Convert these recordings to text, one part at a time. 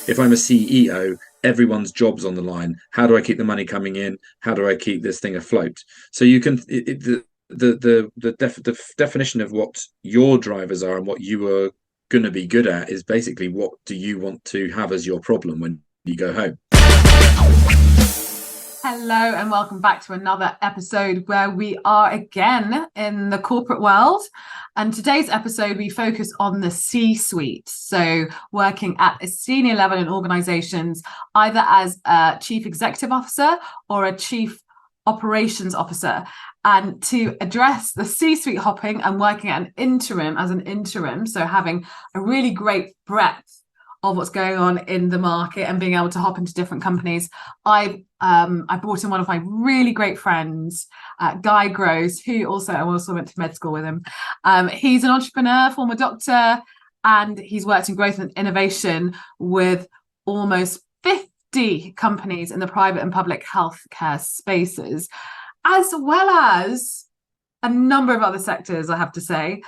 If I'm a CEO, everyone's job's on the line. How do I keep the money coming in? How do I keep this thing afloat? So you can the definition of what your drivers are and what you are going to be good at is basically what do you want to have as your problem when you go home. Hello and welcome back to another episode where we are again in the corporate world. And today's episode, we focus on the C-suite. So working at a senior level in organizations, either as a chief executive officer or a chief operations officer. And to address the C-suite hopping and working at an interim, so having a really great breadth of what's going on in the market and being able to hop into different companies, I brought in one of my really great friends, Guy Gross, who I also went to med school with him. He's an entrepreneur, former doctor, and he's worked in growth and innovation with almost 50 companies in the private and public healthcare spaces, as well as a number of other sectors, I have to say.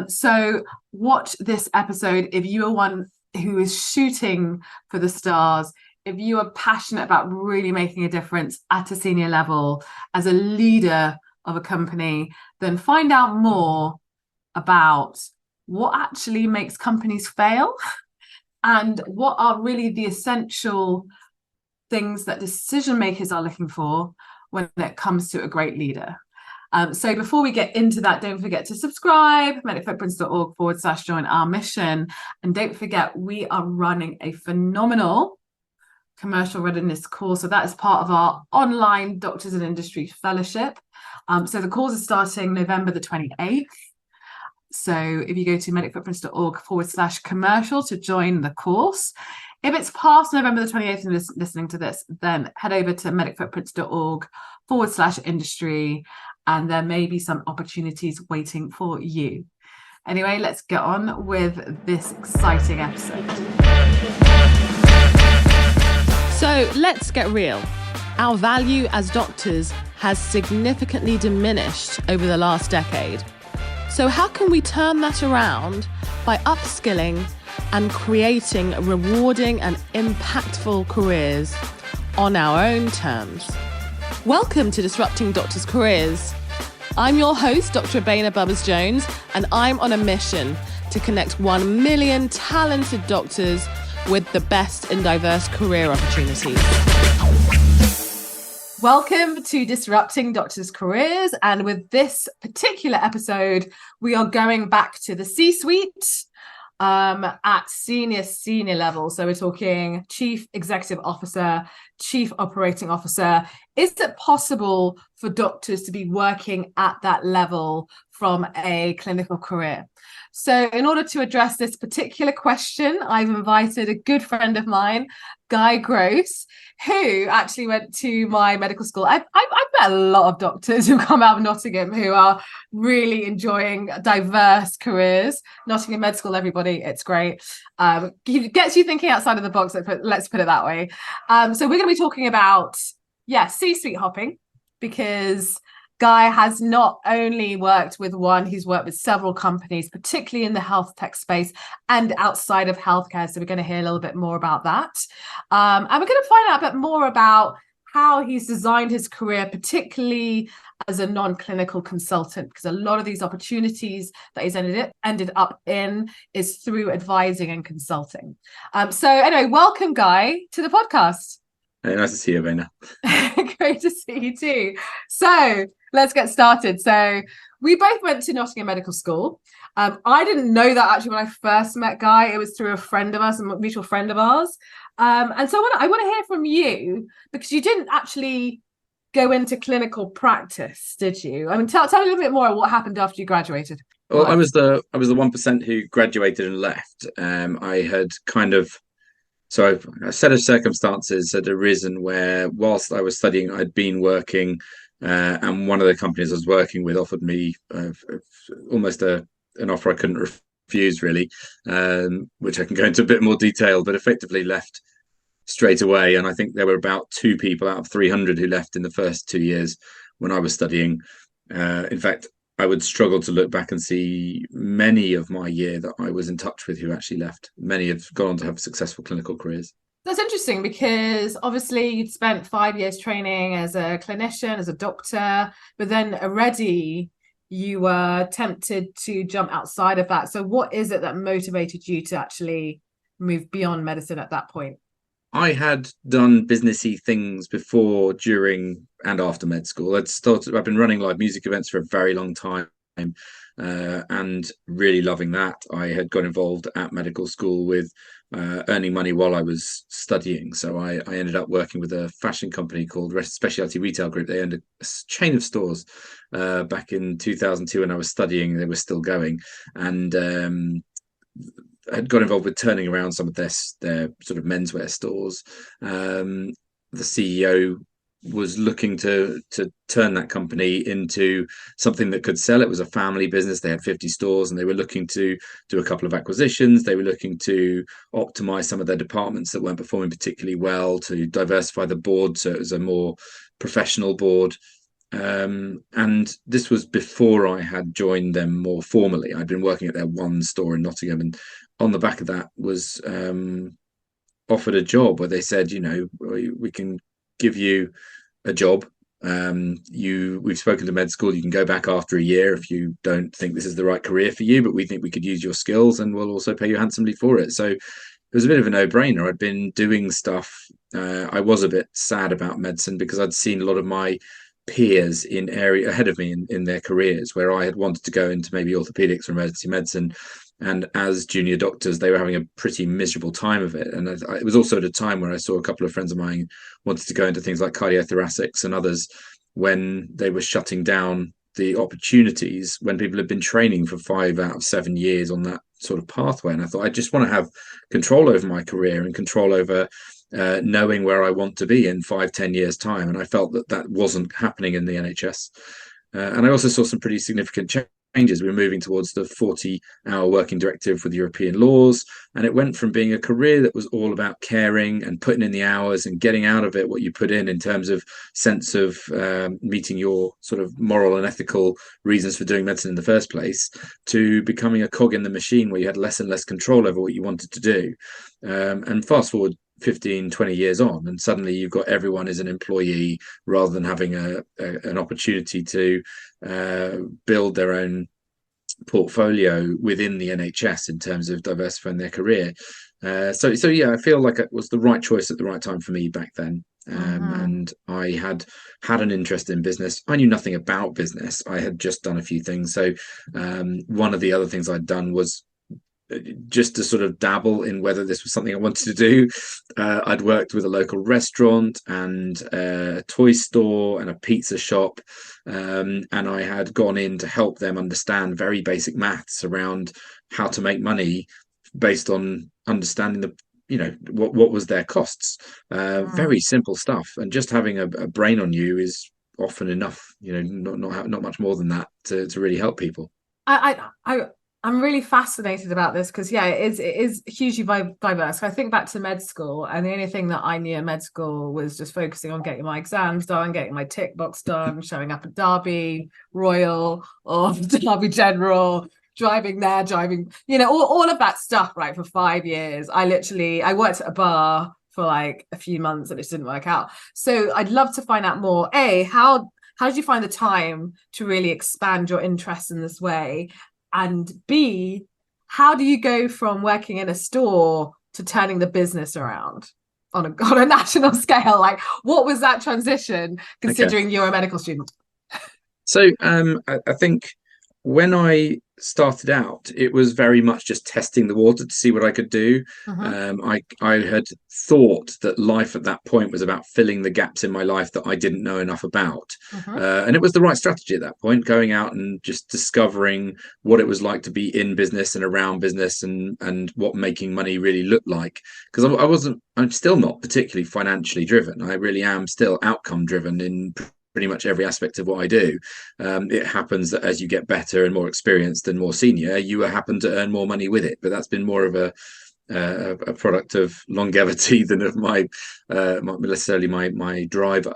So watch this episode if you are one who is shooting for the stars, if you are passionate about really making a difference at a senior level as a leader of a company, then find out more about what actually makes companies fail and what are really the essential things that decision makers are looking for when it comes to a great leader. So before we get into that, don't forget to subscribe, medicfootprints.org/join our mission. And don't forget, we are running a phenomenal commercial readiness course. So that is part of our online Doctors in Industry Fellowship. So the course is starting November the 28th. So if you go to medicfootprints.org/commercial to join the course. If it's past November the 28th and listening to this, then head over to medicfootprints.org/industry. And there may be some opportunities waiting for you. Anyway, let's get on with this exciting episode. So let's get real. Our value as doctors has significantly diminished over the last decade. So how can we turn that around by upskilling and creating rewarding and impactful careers on our own terms? Welcome to Disrupting Doctors' Careers. I'm your host, Dr. Abena Bubbers-Jones, and I'm on a mission to connect 1 million talented doctors with the best in diverse career opportunities. Welcome to Disrupting Doctors' Careers. And with this particular episode, we are going back to the C-suite at senior level. So we're talking chief executive officer, chief operating officer. Is it possible for doctors to be working at that level from a clinical career? So in order to address this particular question, I've invited a good friend of mine, Guy Gross, who actually went to my medical school. I've met a lot of doctors who come out of Nottingham who are really enjoying diverse careers. Nottingham Medical School, everybody, it's great. Gets you thinking outside of the box, let's put it that way. So we're going to be talking about, C-suite hopping, because Guy has not only worked with one, he's worked with several companies, particularly in the health tech space and outside of healthcare. So we're going to hear a little bit more about that. And we're going to find out a bit more about how he's designed his career, particularly as a non-clinical consultant, because a lot of these opportunities that he's ended up in is through advising and consulting. So anyway, welcome, Guy, to the podcast. Hey, nice to see you, Abena. Great to see you too. So let's get started. So we both went to Nottingham Medical School. I didn't know that actually when I first met Guy. It was through a friend of us, a mutual friend of ours. And so I want to hear from you, because you didn't actually go into clinical practice, did you? I mean, tell me a little bit more of what happened after you graduated. Well, I was the 1% who graduated and left. I had So a set of circumstances had arisen where, whilst I was studying, I'd been working, and one of the companies I was working with offered me almost an offer I couldn't refuse, really, which I can go into a bit more detail, but effectively left straight away. And I think there were about 2 people out of 300 who left in the first 2 years when I was studying. In fact, I would struggle to look back and see many of my year that I was in touch with who actually left. Many have gone on to have successful clinical careers. That's interesting because obviously you'd spent 5 years training as a clinician, as a doctor, but then already you were tempted to jump outside of that. So what is it that motivated you to actually move beyond medicine at that point? I had done businessy things before, during, and after med school. I've been running live music events for a very long time, and really loving that. I had got involved at medical school with earning money while I was studying. So I ended up working with a fashion company called Specialty Retail Group. They owned a chain of stores back in 2002 when I was studying. They were still going, and had got involved with turning around some of their sort of menswear stores. The CEO was looking to turn that company into something that could sell. It was a family business. They had 50 stores, and they were looking to do a couple of acquisitions. They were looking to optimize some of their departments that weren't performing particularly well, to diversify the board so it was a more professional board. And this was before I had joined them more formally. I'd been working at their one store in Nottingham, and on the back of that was offered a job where they said, we can give you a job. We've spoken to med school. You can go back after a year if you don't think this is the right career for you, but we think we could use your skills, and we'll also pay you handsomely for it. So it was a bit of a no-brainer. I'd been doing stuff. I was a bit sad about medicine because I'd seen a lot of my peers in area ahead of me in their careers, where I had wanted to go into maybe orthopedics or emergency medicine, and as junior doctors they were having a pretty miserable time of it. And it was also at a time where I saw a couple of friends of mine wanted to go into things like cardiothoracics and others, when they were shutting down the opportunities when people had been training for 5 out of 7 years on that sort of pathway. And I thought, I just want to have control over my career and control over knowing where I want to be in 5-10 years time. And I felt that wasn't happening in the NHS. And I also saw some pretty significant changes. We were moving towards the 40-hour working directive with European laws, and it went from being a career that was all about caring and putting in the hours and getting out of it what you put in terms of sense of meeting your sort of moral and ethical reasons for doing medicine in the first place, to becoming a cog in the machine where you had less and less control over what you wanted to do. And fast forward 15-20 years on, and suddenly you've got everyone as an employee rather than having an opportunity to build their own portfolio within the NHS in terms of diversifying their career. So yeah, I feel like it was the right choice at the right time for me back then. And I had an interest in business. I knew nothing about business. I had just done a few things. So one of the other things I'd done was just to sort of dabble in whether this was something I wanted to do. I'd worked with a local restaurant and a toy store and a pizza shop, and I had gone in to help them understand very basic maths around how to make money based on understanding what was their costs. Very simple stuff, and just having a brain on you is often enough, not much more than that to really help people. I'm really fascinated about this because, yeah, it is hugely diverse. I think back to med school, and the only thing that I knew in med school was just focusing on getting my exams done, getting my tick box done, showing up at Derby Royal or Derby General, driving, all of that stuff, right, for 5 years. I worked at a bar for like a few months and it just didn't work out. So I'd love to find out more. How did you find the time to really expand your interest in this way? And B, how do you go from working in a store to turning the business around on a national scale? Like, what was that transition, considering you're a medical student? So I think when I started out, it was very much just testing the water to see what I could do. I had thought that life at that point was about filling the gaps in my life that I didn't know enough about. And it was the right strategy at that point, going out and just discovering what it was like to be in business and around business, and what making money really looked like. Because I'm still not particularly financially driven. I really am still outcome driven in pretty much every aspect of what I do. It happens that as you get better and more experienced and more senior, you happen to earn more money with it. But that's been more of a product of longevity than of my necessarily my driver.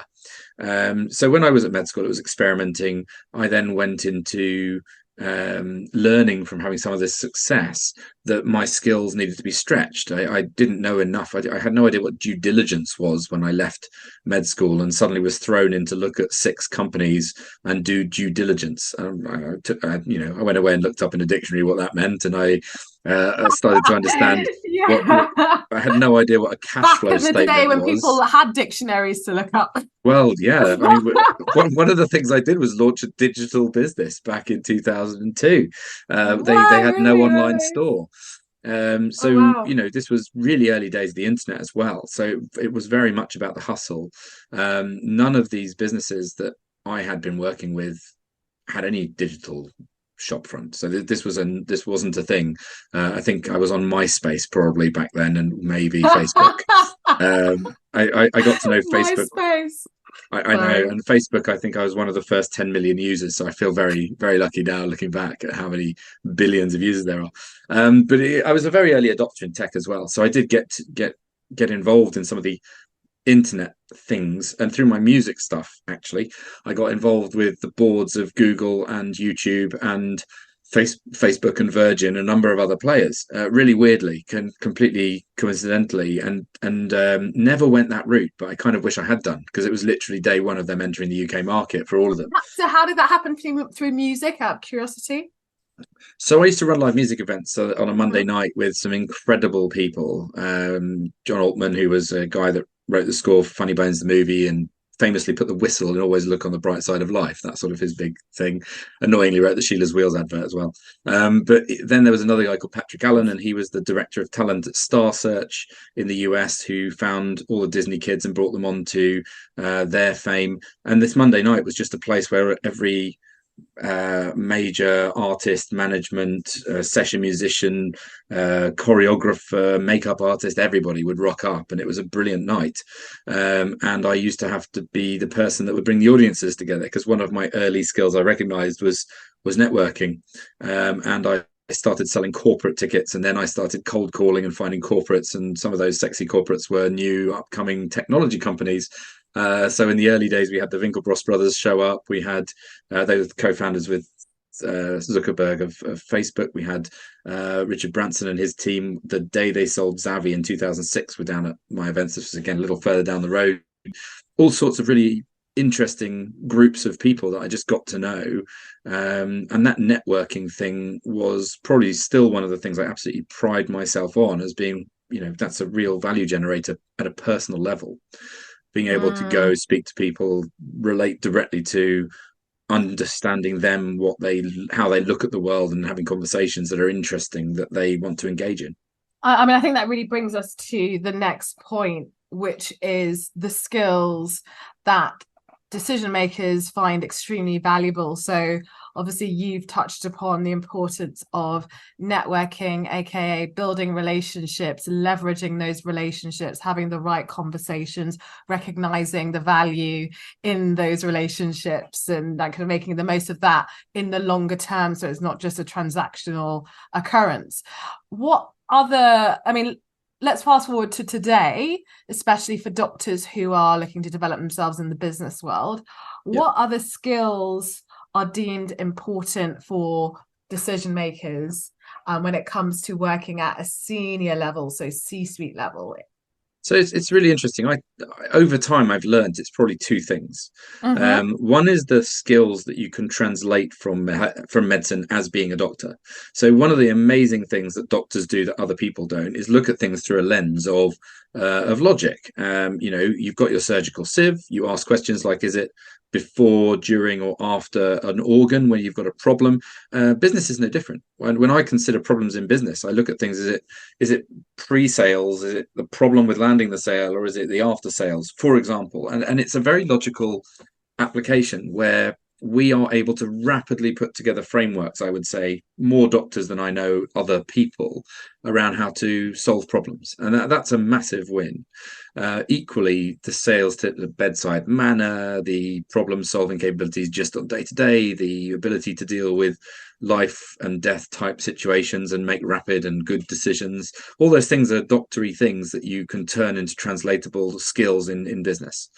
So when I was at med school, it was experimenting. I then went into learning from having some of this success that my skills needed to be stretched. I didn't know enough. I had no idea what due diligence was when I left med school, and suddenly was thrown in to look at 6 companies and do due diligence. I went away and looked up in a dictionary what that meant, and I started to understand. Yeah. I had no idea what a cash Back flow in the statement day when was. people had dictionaries to look up. Well, yeah. I mean, one of the things I did was launch a digital business back in 2002. They had no online store. So, wow. this was really early days of the internet as well. So it was very much about the hustle. None of these businesses that I had been working with had any digital shop front. So this wasn't a thing. I think I was on MySpace probably back then, and maybe Facebook. I got to know Facebook. MySpace. I know, and Facebook, I think I was one of the first 10 million users. So I feel very, very lucky now looking back at how many billions of users there are. But I was a very early adopter in tech as well. So I did get involved in some of the internet things, and through my music stuff, actually, I got involved with the boards of Google and YouTube and Facebook and Virgin, a number of other players, really weirdly, completely coincidentally, and never went that route. But I kind of wish I had done, because it was literally day one of them entering the UK market for all of them. So how did that happen through music, out of curiosity? So I used to run live music events on a Monday night with some incredible people. John Altman, who was a guy that wrote the score for Funny Bones, the movie, and famously put the whistle and always look on the bright side of life. That's sort of his big thing. Annoyingly wrote the Sheila's Wheels advert as well. But then there was another guy called Patrick Allen, and he was the director of talent at Star Search in the US, who found all the Disney kids and brought them on to their fame. And this Monday night was just a place where every major artist, management, session musician, choreographer, makeup artist, everybody would rock up, and it was a brilliant night. And I used to have to be the person that would bring the audiences together, because one of my early skills I recognized was networking. And I started selling corporate tickets, and then I started cold calling and finding corporates, and some of those sexy corporates were new upcoming technology companies. So in the early days, we had the Winklevoss brothers show up. We had they were the co-founders with Zuckerberg of Facebook. We had Richard Branson and his team. The day they sold Zavvi in 2006, were down at my events. This was again a little further down the road. All sorts of really interesting groups of people that I just got to know. And that networking thing was probably still one of the things I absolutely pride myself on as being, that's a real value generator at a personal level. Being able to go speak to people, relate directly to, understanding them, how they look at the world, and having conversations that are interesting, that they want to engage in. I mean, I think that really brings us to the next point, which is the skills that decision makers find extremely valuable. So obviously you've touched upon the importance of networking, aka building relationships, leveraging those relationships, having the right conversations, recognizing the value in those relationships, and that kind of making the most of that in the longer term, so it's not just a transactional occurrence. Let's fast forward to today, especially for doctors who are looking to develop themselves in the business world. What other skills are deemed important for decision makers when it comes to working at a senior level, so C-suite level? So it's really interesting. Over time, I've learned it's probably 2 things. One is the skills that you can translate from medicine as being a doctor. So one of the amazing things that doctors do that other people don't is look at things through a lens of logic. You've got your surgical sieve. You ask questions like, is it before, during, or after an organ when you've got a problem? Business is no different. When I consider problems in business, I look at things, is it pre-sales, is it the problem with landing the sale, or is it the after sales, for example? And it's a very logical application where we are able to rapidly put together frameworks, I would say, more doctors than I know other people, around how to solve problems. And that's a massive win. Equally, the sales to the bedside manner, the problem-solving capabilities just on day-to-day, the ability to deal with life and death type situations and make rapid and good decisions. All those things are doctory things that you can turn into translatable skills in business.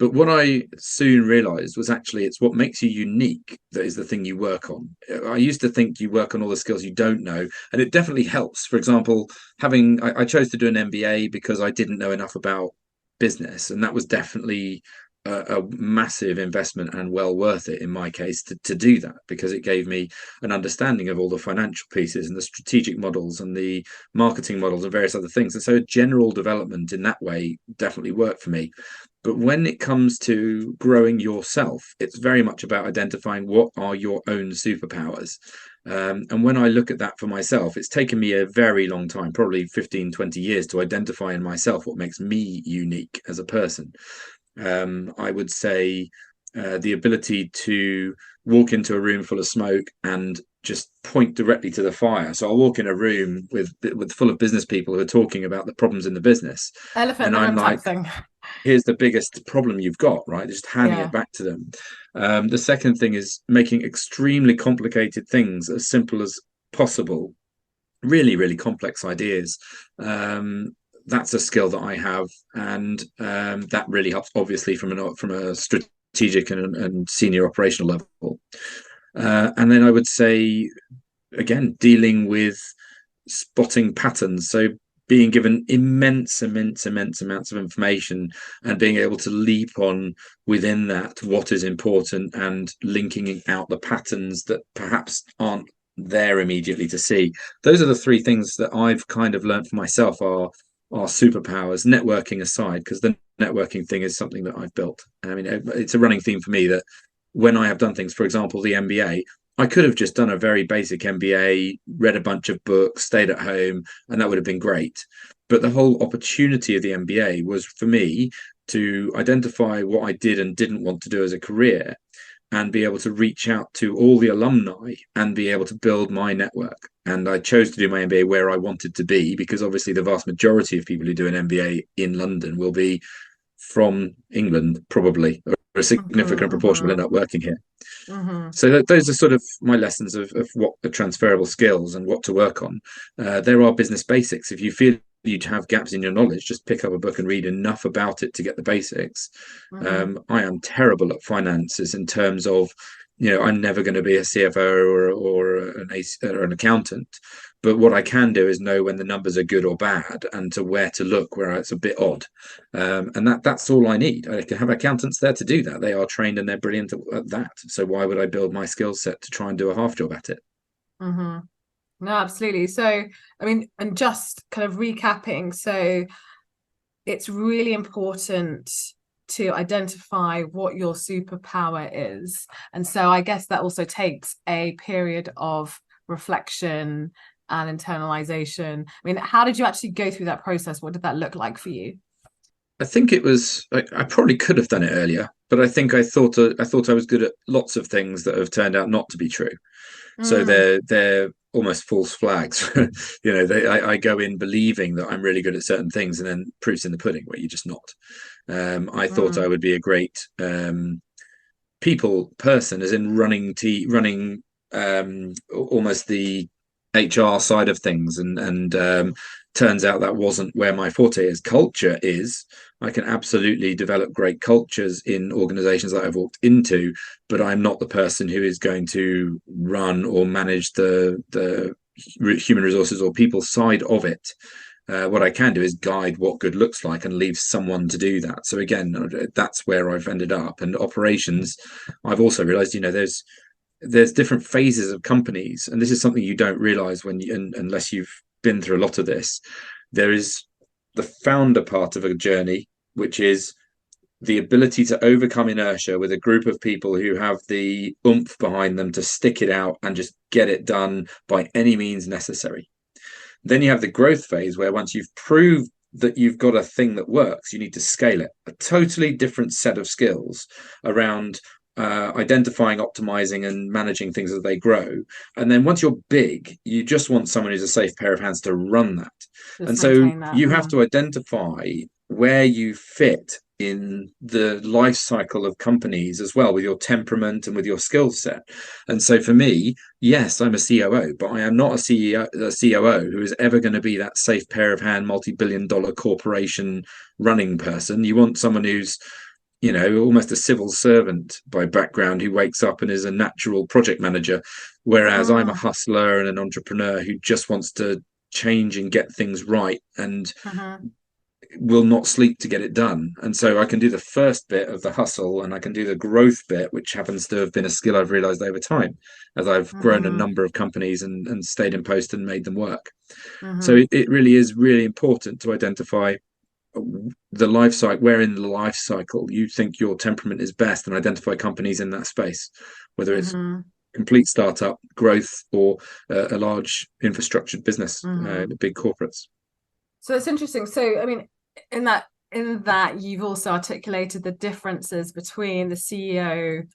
But what I soon realized was actually it's what makes you unique that is the thing you work on. I used to think you work on all the skills you don't know, and it definitely helps. For example, I chose to do an MBA because I didn't know enough about business, and that was definitely a massive investment and well worth it in my case to do that, because it gave me an understanding of all the financial pieces and the strategic models and the marketing models and various other things. And so general development in that way definitely worked for me. But when it comes to growing yourself, it's very much about identifying what are your own superpowers. And when I look at that for myself, it's taken me a very long time, probably 15, 20 years, to identify in myself what makes me unique as a person. I would say the ability to walk into a room full of smoke and just point directly to the fire. So I'll walk in a room with full of business people who are talking about the problems in the business, Elephant in and the I'm room type like, thing. here's the biggest problem you've got, right? Just handing it back to them. The second thing is making extremely complicated things as simple as possible. Really, really complex ideas. That's a skill that I have, and that really helps, obviously, from a strategic and senior operational level. And then I would say, again, dealing with spotting patterns. So being given immense amounts of information and being able to leap on within that what is important and linking out the patterns that perhaps aren't there immediately to see. Those are the three things that I've kind of learned for myself are superpowers, networking aside, because the networking thing is something that I've built. I mean, it's a running theme for me that when I have done things, for example, the MBA, I could have just done a very basic MBA, read a bunch of books, stayed at home, and that would have been great. But the whole opportunity of the MBA was for me to identify what I did and didn't want to do as a career, and be able to reach out to all the alumni and be able to build my network. And I chose to do my MBA where I wanted to be, because obviously the vast majority of people who do an MBA in London will be from England, probably, or a significant proportion will end up working here. So those are sort of my lessons of what the transferable skills and what to work on. There are business basics. If you feel you have gaps in your knowledge, just pick up a book and read enough about it to get the basics. I am terrible at finances in terms of, I'm never going to be a CFO or an accountant. But what I can do is know when the numbers are good or bad, and to where to look where it's a bit odd. And that's all I need. I can have accountants there to do that. They are trained and they're brilliant at that. So why would I build my skill set to try and do a half job at it? No, absolutely. So, I mean, and just kind of recapping, so it's really important to identify what your superpower is. And so I guess that also takes a period of reflection and internalization. I mean, how did you actually go through that process? What did that look like for you? I think it was, I probably could have done it earlier, but I think I thought I was good at lots of things that have turned out not to be true. So they're almost false flags. I go in believing that I'm really good at certain things, and then proof's in the pudding where you're just not. I thought I would be a great people person, as in running almost the HR side of things, and turns out that wasn't where my forte is. Culture is. I can absolutely develop great cultures in organizations that I've walked into, but I'm not the person who is going to run or manage the human resources or people side of it. What I can do is guide what good looks like and leave someone to do that. So again, that's where I've ended up. And operations, I've also realized, there's different phases of companies, and this is something you don't realize unless you've been through a lot of this. There is the founder part of a journey, which is the ability to overcome inertia with a group of people who have the oomph behind them to stick it out and just get it done by any means necessary. Then you have the growth phase, where once you've proved that you've got a thing that works, you need to scale it. A totally different set of skills around identifying, optimizing, and managing things as they grow. And then once you're big, you just want someone who's a safe pair of hands to run that. And so you have to identify where you fit in the life cycle of companies as well, with your temperament and with your skill set. And so for me, yes, I'm a COO, but I am not a COO who is ever going to be that safe pair of hand multi-billion-dollar corporation running person. You want someone who's almost a civil servant by background who wakes up and is a natural project manager, whereas I'm a hustler and an entrepreneur who just wants to change and get things right and will not sleep to get it done. And so I can do the first bit of the hustle and I can do the growth bit, which happens to have been a skill I've realized over time as I've grown a number of companies and stayed in post and made them work. So it really is really important to identify the life cycle, where in the life cycle you think your temperament is best, and identify companies in that space, whether it's complete startup growth or a large infrastructured business, the big corporates. So it's interesting. So I mean, in that you've also articulated the differences between the CEO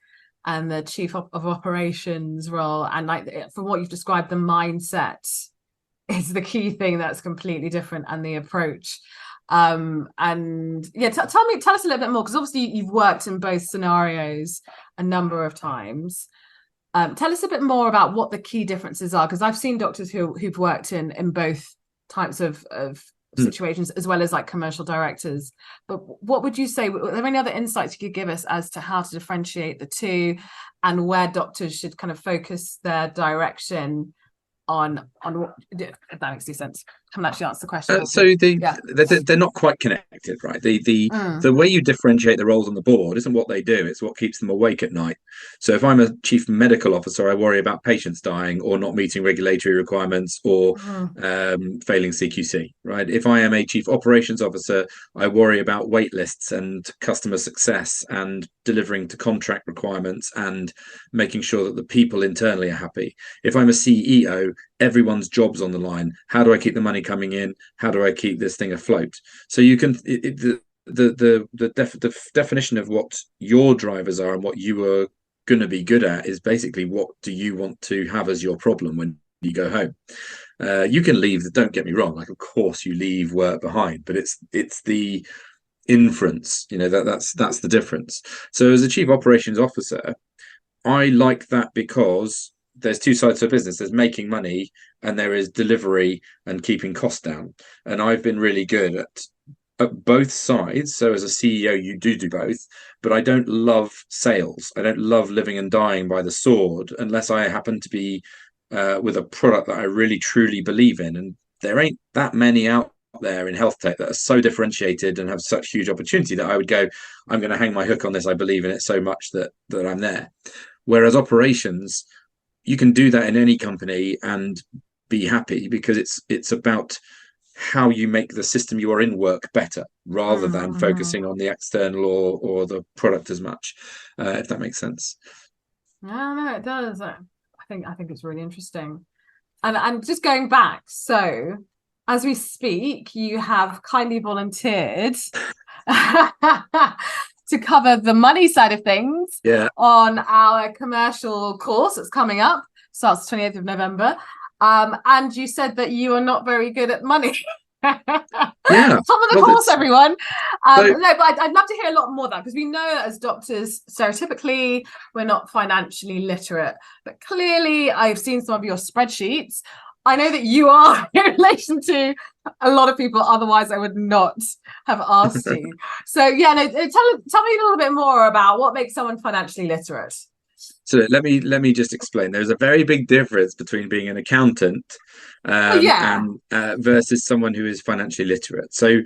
and the chief of operations role, and like from what you've described, the mindset is the key thing that's completely different, and the approach. And yeah, tell us a little bit more, because obviously you've worked in both scenarios a number of times. Tell us a bit more about what the key differences are, because I've seen doctors who've worked in both types of situations, as well as like commercial directors. But what would you say, are there any other insights you could give us as to how to differentiate the two, and where doctors should kind of focus their direction on what, if that makes any sense? I haven't actually answered the question. They're not quite connected, right? The way you differentiate the roles on the board isn't what they do, it's what keeps them awake at night. So if I'm a chief medical officer, I worry about patients dying or not meeting regulatory requirements or failing CQC, right? If I am a chief operations officer, I worry about wait lists and customer success and delivering to contract requirements and making sure that the people internally are happy. If I'm a CEO, everyone's job's on the line. How do I keep the money coming in? How do I keep this thing afloat? So you can the definition of what your drivers are and what you are going to be good at is basically, what do you want to have as your problem when you go home? You can leave, don't get me wrong, like of course you leave work behind, but it's the inference, that's the difference. So as a chief operations officer, I like that because there's two sides to a business. There's making money and there is delivery and keeping costs down. And I've been really good at both sides. So as a CEO, you do both, but I don't love sales. I don't love living and dying by the sword unless I happen to be with a product that I really truly believe in. And there ain't that many out there in health tech that are so differentiated and have such huge opportunity that I would go, I'm going to hang my hook on this. I believe in it so much that I'm there. Whereas operations, you can do that in any company and be happy, because it's about how you make the system you are in work better, rather than focusing on the external or the product as much, if that makes sense. No, it does. I think it's really interesting. And just going back, so as we speak, you have kindly volunteered to cover the money side of things on our commercial course that's coming up, starts the 28th of November. And you said that you are not very good at money. Come on the course, everyone. No, but I'd love to hear a lot more of that, because we know that as doctors, stereotypically, we're not financially literate. But clearly, I've seen some of your spreadsheets. I know that you are in relation to a lot of people, otherwise I would not have asked you. So yeah, no, tell me a little bit more about what makes someone financially literate. So let me just explain. There's a very big difference between being an accountant and versus someone who is financially literate. So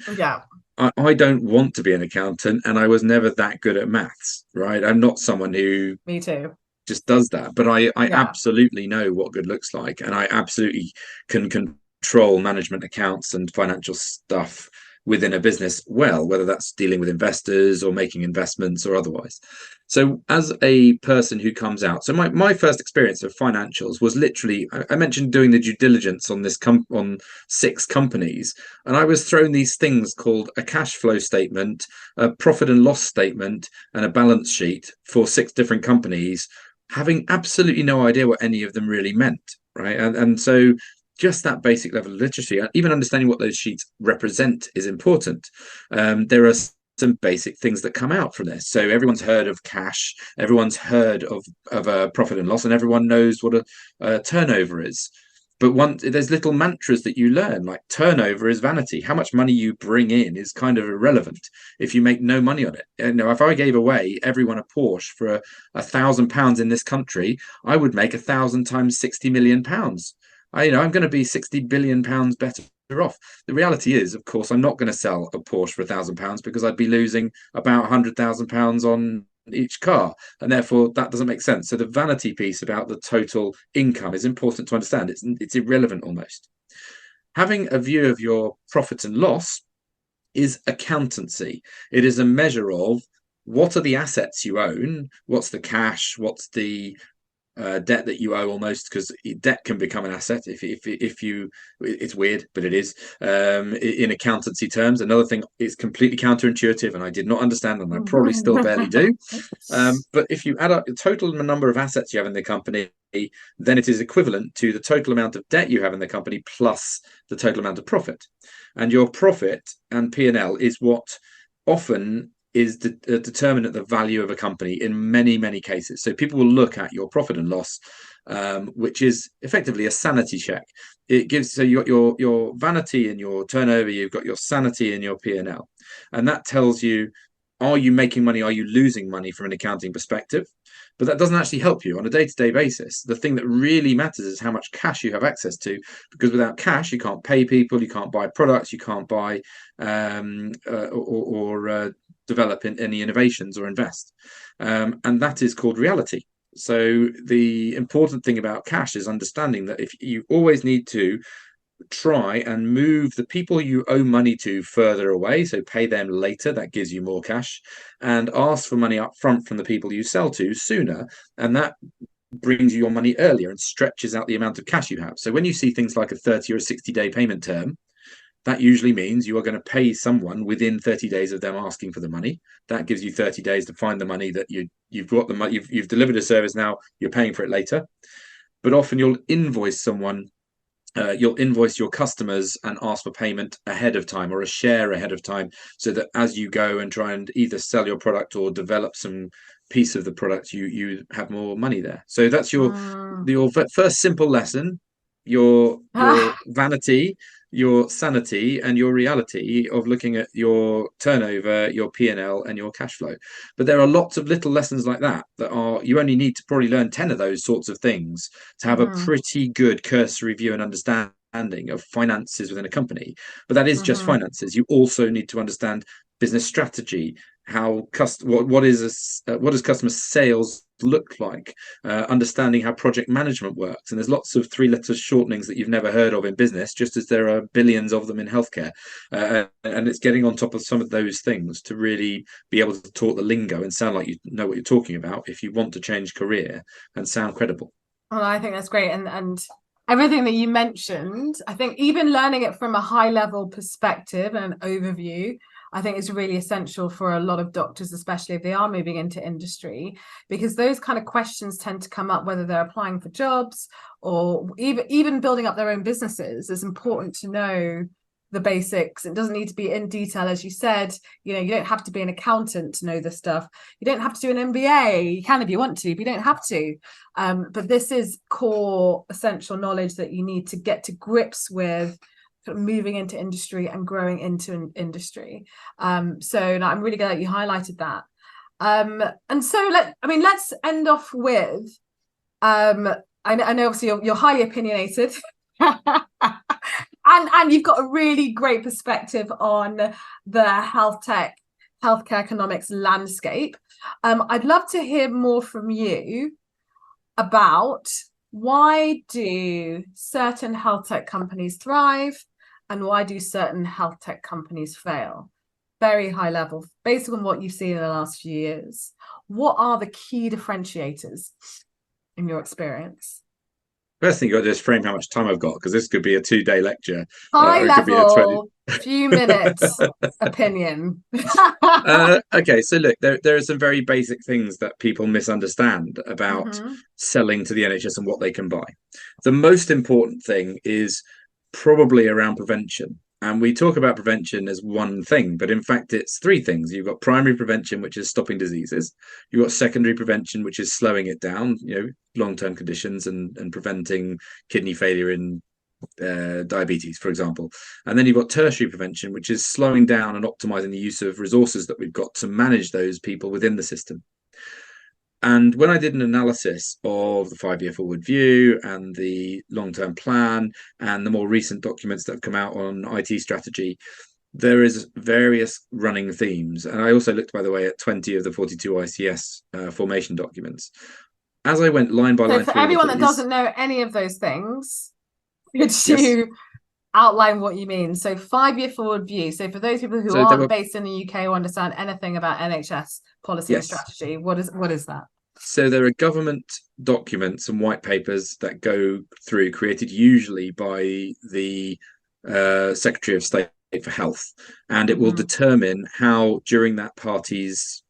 I don't want to be an accountant, and I was never that good at maths, right? I'm not someone who me too just does that, but I absolutely know what good looks like, and I absolutely can control management accounts and financial stuff within a business well, whether that's dealing with investors or making investments or otherwise. So as a person who comes out, so my first experience of financials was literally, I mentioned doing the due diligence on this on 6 companies, and I was thrown these things called a cash flow statement, a profit and loss statement, and a balance sheet for 6 different companies, having absolutely no idea what any of them really meant, right? And so just that basic level of literacy, even understanding what those sheets represent, is important. There are some basic things that come out from this. So everyone's heard of cash, everyone's heard of a profit and loss, and everyone knows what a turnover is. But there's little mantras that you learn, like turnover is vanity. How much money you bring in is kind of irrelevant if you make no money on it. If I gave away everyone a Porsche for £1,000 in this country, I would make 1,000 times £60 million. I'm going to be £60 billion better off. The reality is, of course, I'm not going to sell a Porsche for £1,000 because I'd be losing about £100,000 on each car, and therefore that doesn't make sense. So the vanity piece about the total income is important to understand. It's irrelevant almost. Having a view of your profit and loss is accountancy. It is a measure of what are the assets you own, what's the cash, what's the debt that you owe, almost, because debt can become an asset if you it's weird, but it is in accountancy terms. Another thing is completely counterintuitive, and I did not understand, and I probably still barely do, but if you add up the total number of assets you have in the company, then it is equivalent to the total amount of debt you have in the company plus the total amount of profit. And your profit and P&L is what often is determined at the value of a company in many, many cases. So people will look at your profit and loss, which is effectively a sanity check. It gives, so your vanity and your turnover, you've got your sanity and your P&L. And that tells you, are you making money? Are you losing money from an accounting perspective? But that doesn't actually help you on a day-to-day basis. The thing that really matters is how much cash you have access to, because without cash, you can't pay people, you can't buy products, you can't buy or develop in any innovations or invest. And that is called reality. So the important thing about cash is understanding that if you always need to try and move the people you owe money to further away, so pay them later, that gives you more cash, and ask for money up front from the people you sell to sooner, and that brings you your money earlier and stretches out the amount of cash you have. So when you see things like a 30 or a 60-day payment term, that usually means you are going to pay someone within 30 days of them asking for the money. That gives you 30 days to find the money that you've got the money, you've delivered a service, now you're paying for it later. But often you'll invoice someone, you'll invoice your customers and ask for payment ahead of time, or a share ahead of time, so that as you go and try and either sell your product or develop some piece of the product, you have more money there. So that's your first simple lesson: your vanity, your sanity, and your reality of looking at your turnover, your P&L, and your cash flow. But there are lots of little lessons like that are, you only need to probably learn 10 of those sorts of things to have a pretty good cursory view and understanding of finances within a company. But that is just finances. You also need to understand business strategy, how what does customer sales look like, understanding how project management works. And there's lots of three-letter shortenings that you've never heard of in business, just as there are billions of them in healthcare, and it's getting on top of some of those things to really be able to talk the lingo and sound like you know what you're talking about if you want to change career and sound credible. Well, I think that's great, and everything that you mentioned, I think even learning it from a high-level perspective and an overview, I think is really essential for a lot of doctors, especially if they are moving into industry, because those kind of questions tend to come up whether they're applying for jobs or even building up their own businesses. It's important to know the basics. It doesn't need to be in detail, as you said. You don't have to be an accountant to know this stuff. You don't have to do an MBA. You can if you want to, but you don't have to. But this is core essential knowledge that you need to get to grips with moving into industry and growing into an industry. So no, I'm really glad that you highlighted that. And so let's end off with I know obviously you're highly opinionated and you've got a really great perspective on the healthcare economics landscape. I'd love to hear more from you about why do certain health tech companies thrive and why do certain health tech companies fail? Very high level, based on what you've seen in the last few years. What are the key differentiators in your experience? First thing you got to do is frame how much time I've got, because this could be a 2-day lecture. High level, few minutes opinion. Okay, so look, there are some very basic things that people misunderstand about selling to the NHS and what they can buy. The most important thing is probably around prevention. And we talk about prevention as one thing, but in fact, it's three things. You've got primary prevention, which is stopping diseases. You've got secondary prevention, which is slowing it down, long-term conditions and preventing kidney failure in diabetes, for example. And then you've got tertiary prevention, which is slowing down and optimizing the use of resources that we've got to manage those people within the system. And when I did an analysis of the 5-year forward view and the long-term plan and the more recent documents that have come out on IT strategy, there is various running themes. And I also looked, by the way, at 20 of the 42 ICS formation documents. As I went line by line for through everyone that doesn't know any of those things, could you outline what you mean? So 5-year forward view. So for those people who aren't based in the UK or understand anything about NHS policy and strategy, what is that? So there are government documents and white papers that go through, created usually by the Secretary of State for Health, and it will determine how during that party's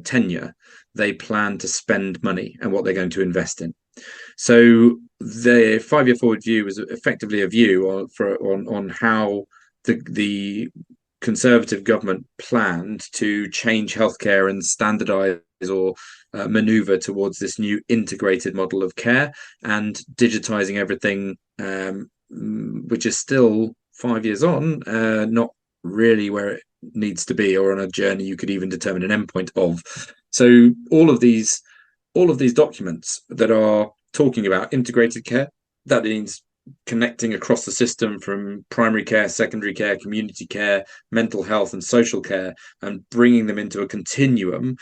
tenure they plan to spend money and what they're going to invest in. So the 5-year forward view was effectively a view on how the Conservative government planned to change healthcare and standardise or manoeuvre towards this new integrated model of care and digitising everything, which is still 5 years on, not really where it needs to be, or on a journey you could even determine an endpoint of. So all of these documents that are talking about integrated care, that means connecting across the system from primary care, secondary care, community care, mental health and social care, and bringing them into a continuum,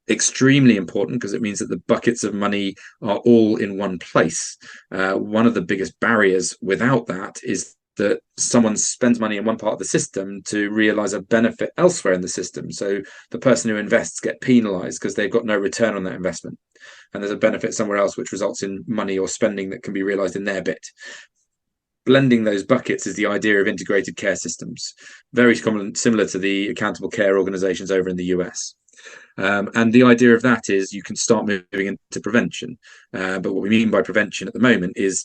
extremely important, because it means that the buckets of money are all in one place. One of the biggest barriers without that is that someone spends money in one part of the system to realize a benefit elsewhere in the system. So the person who invests get penalized because they've got no return on that investment. And there's a benefit somewhere else which results in money or spending that can be realized in their bit. Blending those buckets is the idea of integrated care systems, very similar to the accountable care organizations over in the US. And the idea of that is you can start moving into prevention. But what we mean by prevention at the moment is,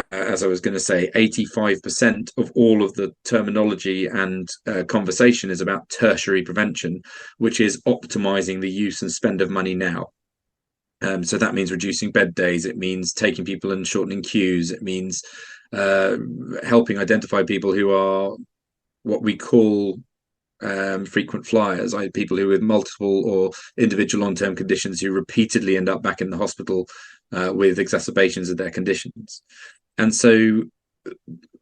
as I was going to say, 85% of all of the terminology and conversation is about tertiary prevention, which is optimizing the use and spend of money now. So that means reducing bed days. It means taking people and shortening queues. It means helping identify people who are what we call frequent flyers, people who with multiple or individual long-term conditions who repeatedly end up back in the hospital with exacerbations of their conditions. And so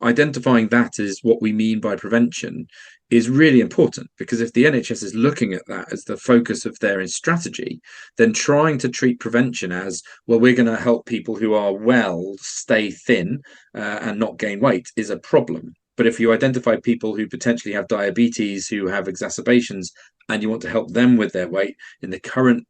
identifying that as what we mean by prevention is really important, because if the NHS is looking at that as the focus of their strategy, then trying to treat prevention as, well, we're going to help people who are well stay thin and not gain weight is a problem. But if you identify people who potentially have diabetes, who have exacerbations, and you want to help them with their weight in the current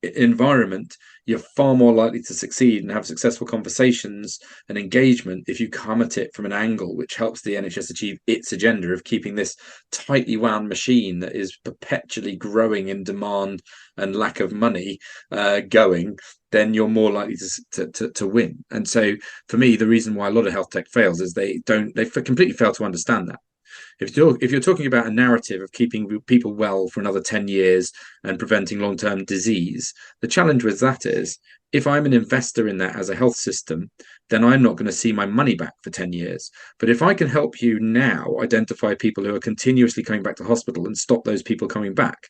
environment, you're far more likely to succeed and have successful conversations and engagement if you come at it from an angle which helps the NHS achieve its agenda of keeping this tightly wound machine that is perpetually growing in demand and lack of money going. Then you're more likely to win. And so for me, the reason why a lot of health tech fails is they completely fail to understand that. If you're talking about a narrative of keeping people well for another 10 years and preventing long-term disease, the challenge with that is, if I'm an investor in that as a health system, then I'm not going to see my money back for 10 years. But if I can help you now identify people who are continuously coming back to hospital and stop those people coming back,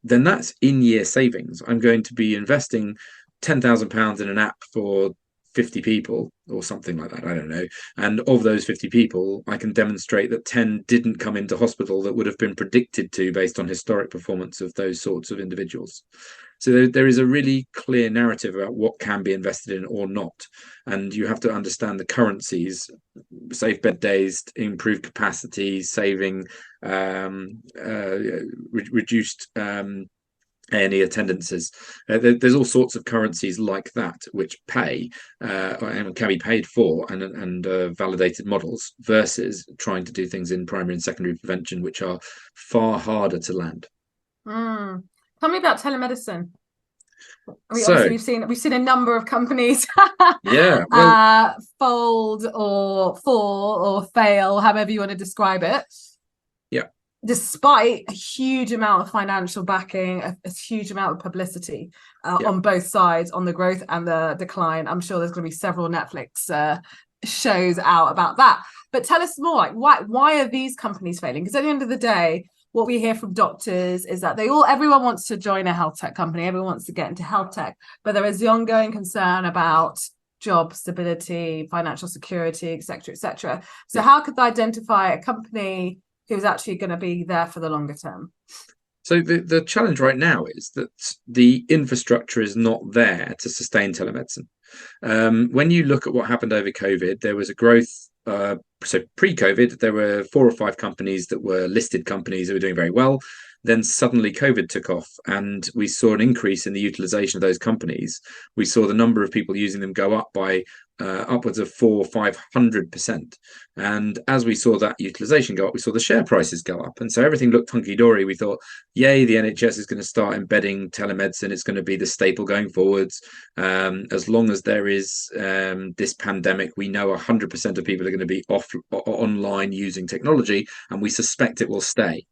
then that's in-year savings. I'm going to be investing £10,000 in an app for 50 people or something like that, I don't know, and of those 50 people I can demonstrate that 10 didn't come into hospital that would have been predicted to based on historic performance of those sorts of individuals. So there is a really clear narrative about what can be invested in or not, and you have to understand the currencies: save bed days, improve capacity, saving, reduced A&E attendances. There's all sorts of currencies like that which pay and can be paid for, and validated models, versus trying to do things in primary and secondary prevention, which are far harder to land. Tell me about telemedicine. I mean, obviously we've seen a number of companies fold or fall or fail, however you want to describe it. Yeah. despite a huge amount of financial backing, a huge amount of publicity on both sides, on the growth and the decline. I'm sure there's going to be several Netflix shows out about that. But tell us more, like why are these companies failing? Because at the end of the day, what we hear from doctors is that everyone wants to join a health tech company, everyone wants to get into health tech, but there is the ongoing concern about job stability, financial security, etc., etc. So how could they identify a company who's actually going to be there for the longer term? So the challenge right now is that the infrastructure is not there to sustain telemedicine. When you look at what happened over COVID, there was a growth. So pre-COVID, there were 4 or 5 companies that were listed companies that were doing very well. Then suddenly COVID took off and we saw an increase in the utilization of those companies. We saw the number of people using them go up by upwards of 400-500%. And as we saw that utilization go up, we saw the share prices go up. And so everything looked hunky-dory. We thought, yay, the NHS is going to start embedding telemedicine. It's going to be the staple going forwards. As long as there is this pandemic, we know 100% of people are going to be online using technology, and we suspect it will stay.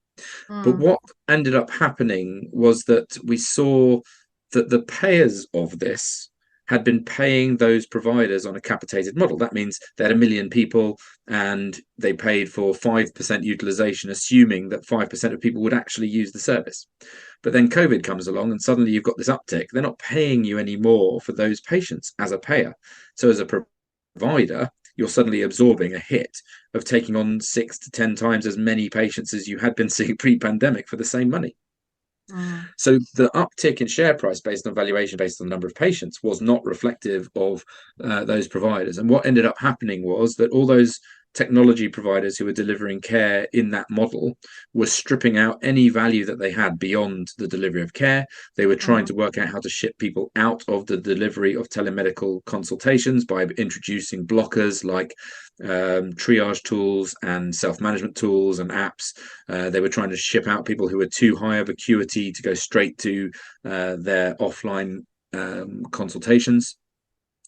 But what ended up happening was that we saw that the payers of this had been paying those providers on a capitated model. That means they had 1 million people and they paid for 5% utilization, assuming that 5% of people would actually use the service. But then COVID comes along and suddenly you've got this uptick. They're not paying you anymore for those patients as a payer. So as a provider, you're suddenly absorbing a hit of taking on 6 to 10 times as many patients as you had been seeing pre-pandemic for the same money. So the uptick in share price based on valuation, based on the number of patients, was not reflective of those providers. And what ended up happening was that all those technology providers who were delivering care in that model were stripping out any value that they had beyond the delivery of care. They were trying to work out how to ship people out of the delivery of telemedical consultations by introducing blockers like triage tools and self-management tools and apps. They were trying to ship out people who were too high of acuity to go straight to their offline consultations.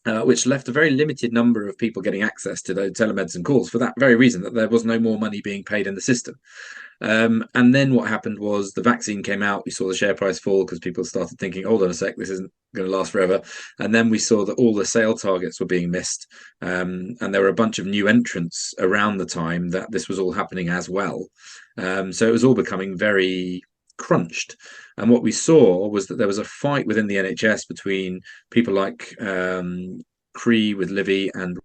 Which left a very limited number of people getting access to those telemedicine calls for that very reason, that there was no more money being paid in the system. And then what happened was the vaccine came out. We saw the share price fall because people started thinking, hold on a sec, this isn't going to last forever. And then we saw that all the sale targets were being missed. And there were a bunch of new entrants around the time that this was all happening as well. So it was all becoming very crunched. And what we saw was that there was a fight within the NHS between people like Cree with Livy and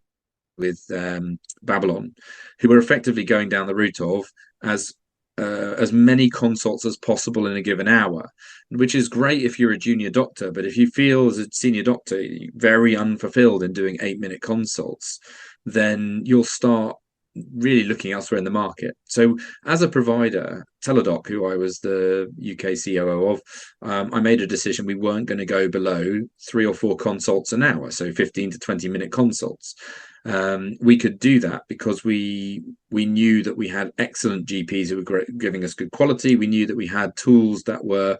with Babylon, who were effectively going down the route of as many consults as possible in a given hour, which is great if you're a junior doctor. But if you feel as a senior doctor very unfulfilled in doing 8-minute consults, then you'll start really looking elsewhere in the market. So as a provider, Teladoc, who I was the UK COO of, I made a decision we weren't going to go below 3 or 4 consults an hour, so 15 to 20-minute consults. We could do that because we knew that we had excellent GPs who were giving us good quality. We knew that we had tools that were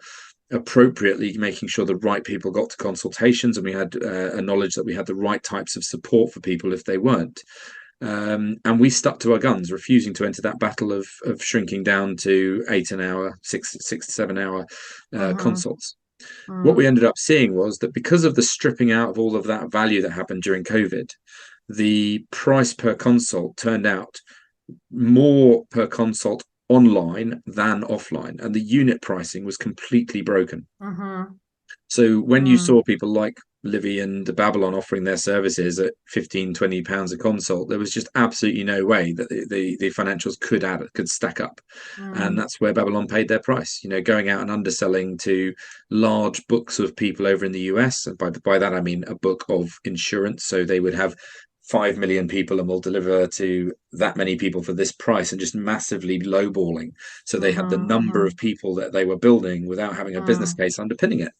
appropriately making sure the right people got to consultations, and we had a knowledge that we had the right types of support for people if they weren't. And we stuck to our guns, refusing to enter that battle of shrinking down to 8 an hour, 6 to 7 hour consults. What we ended up seeing was that because of the stripping out of all of that value that happened during COVID, the price per consult turned out more per consult online than offline, and the unit pricing was completely broken. So when you saw people like Livy and Babylon offering their services at £15-20 a consult, there was just absolutely no way that the financials could stack up. And that's where Babylon paid their price, going out and underselling to large books of people over in the US. And by that I mean a book of insurance. So they would have 5 million people and will deliver to that many people for this price, and just massively lowballing. So they had the number of people that they were building without having a business case underpinning it.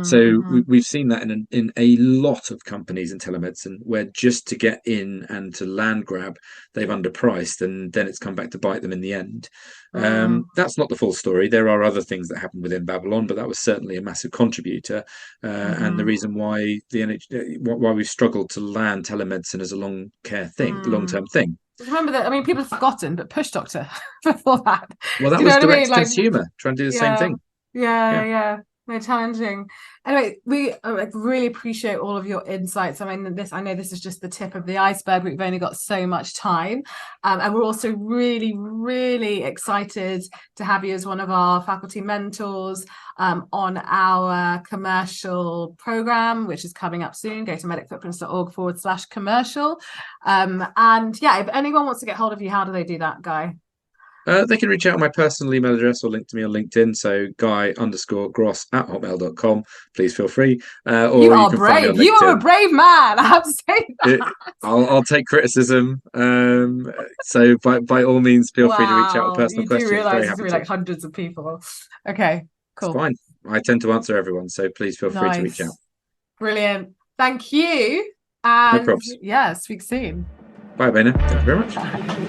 So we've seen that in a lot of companies in telemedicine, where just to get in and to land grab, they've underpriced, and then it's come back to bite them in the end. That's not the full story. There are other things that happened within Babylon, but that was certainly a massive contributor, and the reason why why we've struggled to land telemedicine as a long-term thing. Just remember that, I mean, people have forgotten, but Push Doctor before that. Well, that Do you was know what I direct mean? to Like, consumer, trying to do the same yeah, thing. yeah, Yeah. yeah. They're challenging. Anyway, we really appreciate all of your insights. I mean, I know this is just the tip of the iceberg. We've only got so much time. And we're also really, really excited to have you as one of our faculty mentors on our commercial program, which is coming up soon. Go to medicfootprints.org/commercial. And yeah, if anyone wants to get hold of you, how do they do that, Guy? They can reach out on my personal email address or link to me on LinkedIn. So guy_gross@hotmail.com. Please feel free. Or You you are can find me on brave. You are a LinkedIn. brave man. I have to say that. I'll take criticism. So by all means, feel free to reach out with Wow. personal You do questions. realize Very there's happy gonna be to. like hundreds of people. Okay, It's cool. fine. I tend to answer everyone, so please feel free to reach out. Nice. Brilliant. Thank you. No And props. yeah, speak soon. Bye, Bena. Thank you very much. Bye.